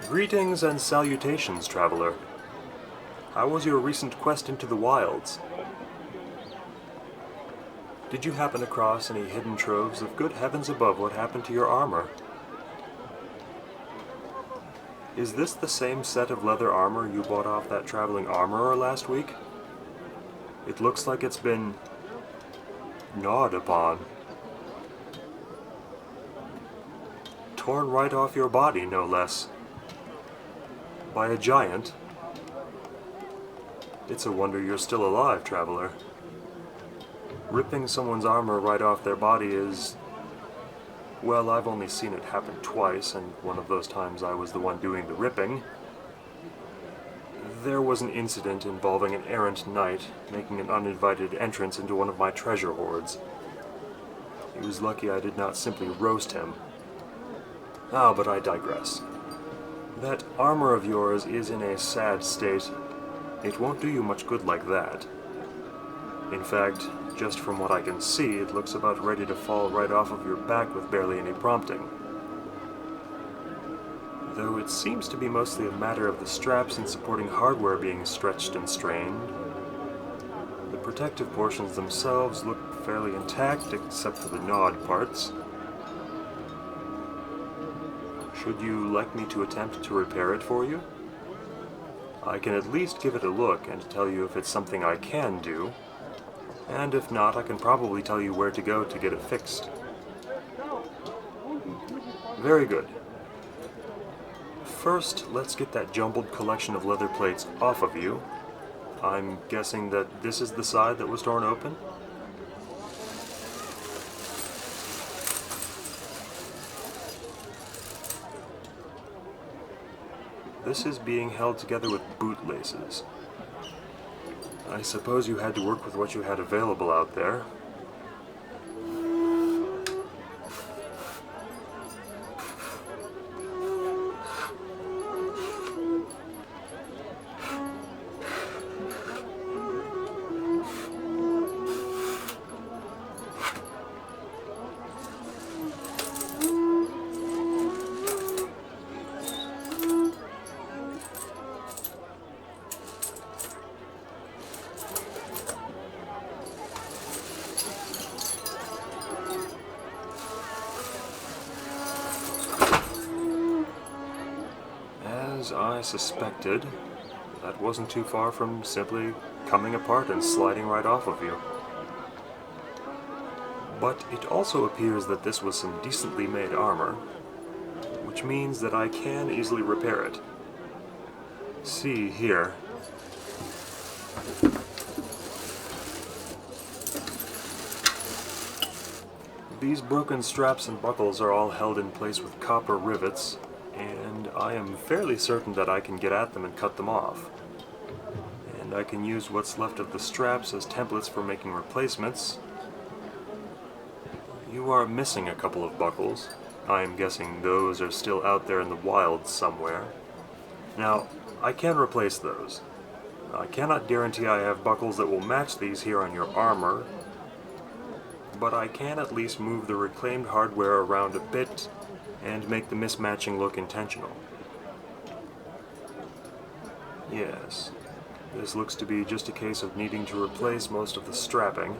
Greetings and salutations, traveler. How was your recent quest into the wilds? Did you happen across any hidden troves of good heavens above what happened to your armor? Is this the same set of leather armor you bought off that traveling armorer last week? It looks like it's been gnawed upon. Torn right off your body, no less. By a giant. It's a wonder you're still alive, traveler. Ripping someone's armor right off their body is... well, I've only seen it happen twice, and one of those times I was the one doing the ripping. There was an incident involving an errant knight making an uninvited entrance into one of my treasure hoards. He was lucky I did not simply roast him. Ah, but I digress. That armor of yours is in a sad state. It won't do you much good like that. In fact, just from what I can see, it looks about ready to fall right off of your back with barely any prompting. Though it seems to be mostly a matter of the straps and supporting hardware being stretched and strained. The protective portions themselves look fairly intact, except for the gnawed parts. Should you like me to attempt to repair it for you? I can at least give it a look and tell you if it's something I can do, and if not, I can probably tell you where to go to get it fixed. Very good. First, let's get that jumbled collection of leather plates off of you. I'm guessing that this is the side that was torn open? This is being held together with bootlaces. I suppose you had to work with what you had available out there. As I suspected, that wasn't too far from simply coming apart and sliding right off of you. But it also appears that this was some decently made armor, which means that I can easily repair it. See here. These broken straps and buckles are all held in place with copper rivets, and I am fairly certain that I can get at them and cut them off. And I can use what's left of the straps as templates for making replacements. You are missing a couple of buckles. I am guessing those are still out there in the wilds somewhere. Now, I can replace those. I cannot guarantee I have buckles that will match these here on your armor, but I can at least move the reclaimed hardware around a bit and make the mismatching look intentional. Yes, this looks to be just a case of needing to replace most of the strapping.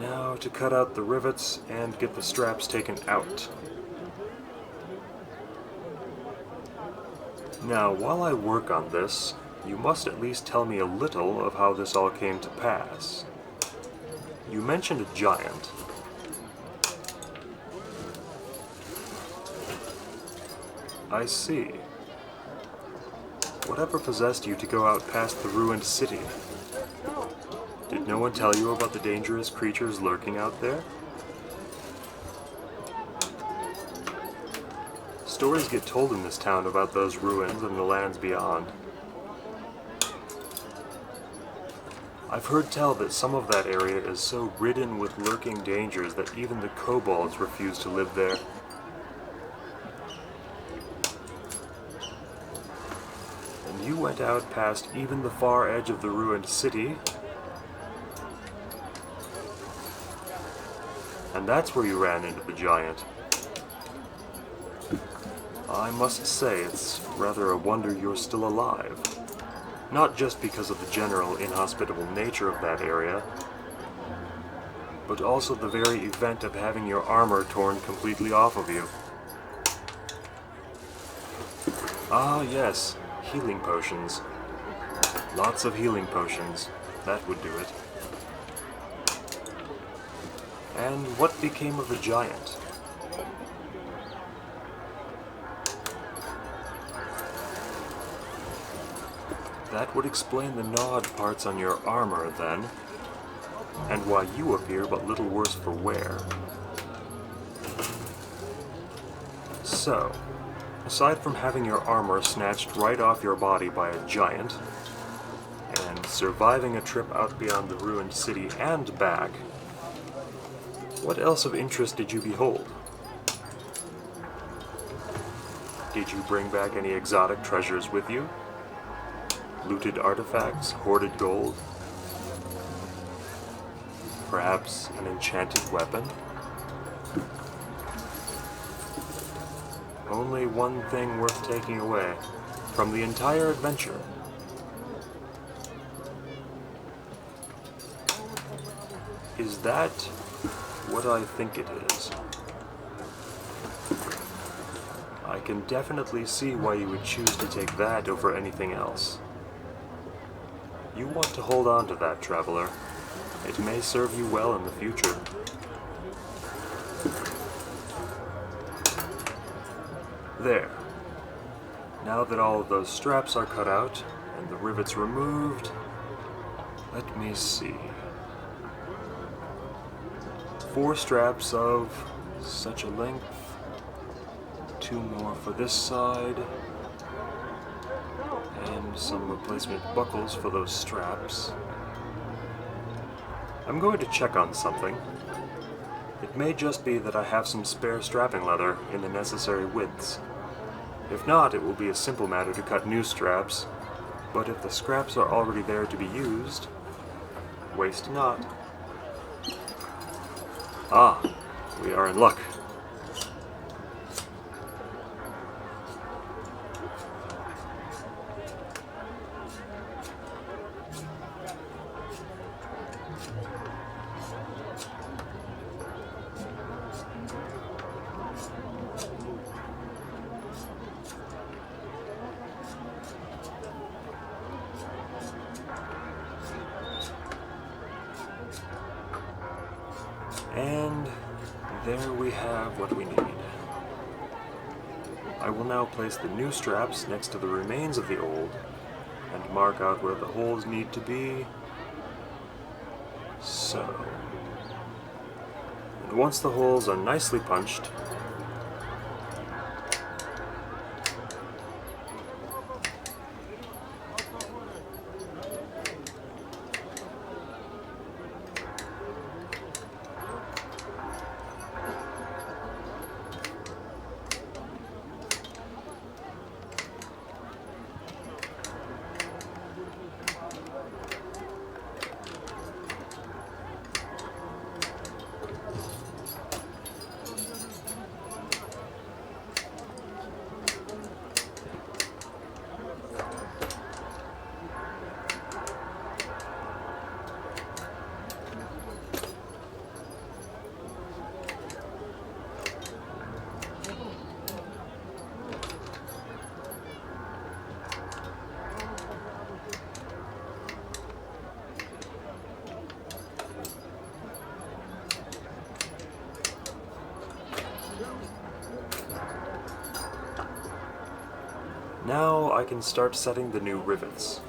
Now to cut out the rivets and get the straps taken out. Now, while I work on this, you must at least tell me a little of how this all came to pass. You mentioned a giant. I see. Whatever possessed you to go out past the ruined city? Did no one tell you about the dangerous creatures lurking out there? Stories get told in this town about those ruins and the lands beyond. I've heard tell that some of that area is so ridden with lurking dangers that even the kobolds refuse to live there. And you went out past even the far edge of the ruined city, and that's where you ran into the giant. I must say it's rather a wonder you're still alive. Not just because of the general inhospitable nature of that area, but also the very event of having your armor torn completely off of you. Ah, yes, healing potions. Lots of healing potions. That would do it. And what became of the giant? That would explain the gnawed parts on your armor, then, and why you appear but little worse for wear. So, aside from having your armor snatched right off your body by a giant, and surviving a trip out beyond the ruined city and back, what else of interest did you behold? Did you bring back any exotic treasures with you? Looted artifacts, hoarded gold? Perhaps an enchanted weapon? Only one thing worth taking away from the entire adventure. Is that what I think it is? I can definitely see why you would choose to take that over anything else. You want to hold on to that, traveler. It may serve you well in the future. There. Now that all of those straps are cut out and the rivets removed, let me see. 4 straps of such a length, 2 more for this side, and some replacement buckles for those straps. I'm going to check on something. It may just be that I have some spare strapping leather in the necessary widths. If not, it will be a simple matter to cut new straps, but if the scraps are already there to be used, waste not. Ah, we are in luck. And there we have what we need. I will now place the new straps next to the remains of the old, and mark out where the holes need to be. So. And once the holes are nicely punched, now I can start setting the new rivets.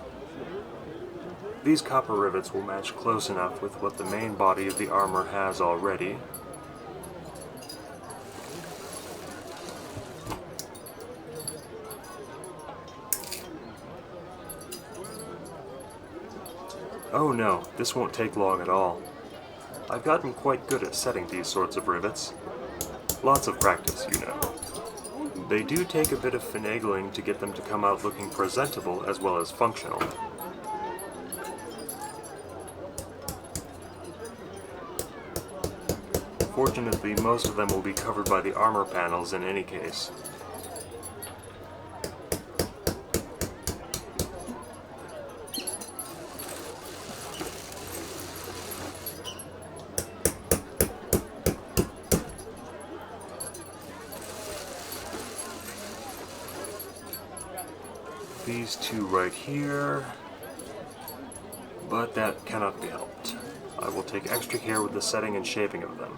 These copper rivets will match close enough with what the main body of the armor has already. Oh no, this won't take long at all. I've gotten quite good at setting these sorts of rivets. Lots of practice, you know. They do take a bit of finagling to get them to come out looking presentable as well as functional. Fortunately, most of them will be covered by the armor panels in any case. these two right here, but that cannot be helped. I will take extra care with the setting and shaping of them.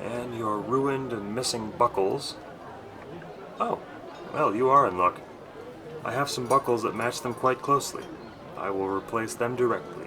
And your ruined and missing buckles. Oh, well, you are in luck. I have some buckles that match them quite closely. I will replace them directly.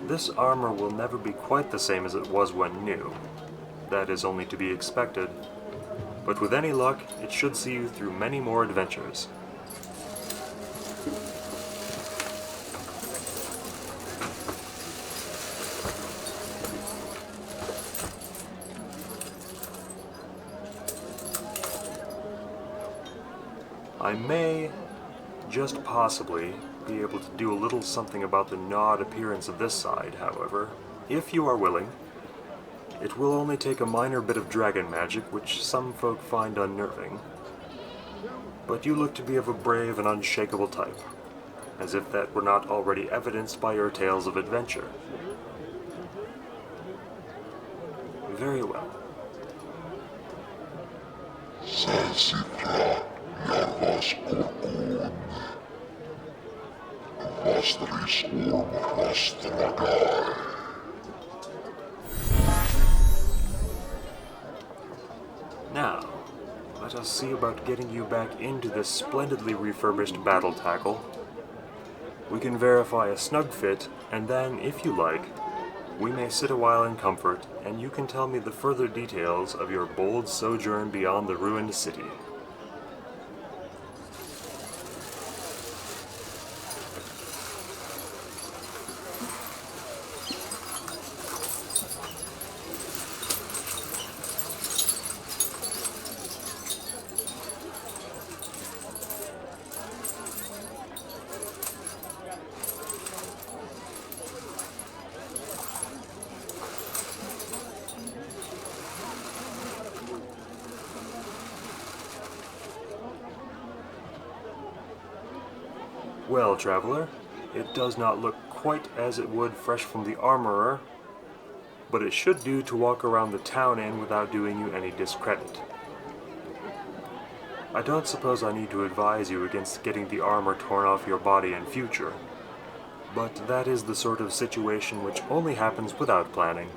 This armor will never be quite the same as it was when new. That is only to be expected, but with any luck, it should see you through many more adventures. I may, just possibly, be able to do a little something about the gnawed appearance of this side, however. If you are willing, it will only take a minor bit of dragon magic, which some folk find unnerving. But you look to be of a brave and unshakable type, as if that were not already evidenced by your tales of adventure. Very well. Now, let us see about getting you back into this splendidly refurbished battle tackle. We can verify a snug fit, and then, if you like, we may sit a while in comfort, and you can tell me the further details of your bold sojourn beyond the ruined city. Well, traveler, it does not look quite as it would fresh from the armorer, but it should do to walk around the town in without doing you any discredit. I don't suppose I need to advise you against getting the armor torn off your body in future, but that is the sort of situation which only happens without planning.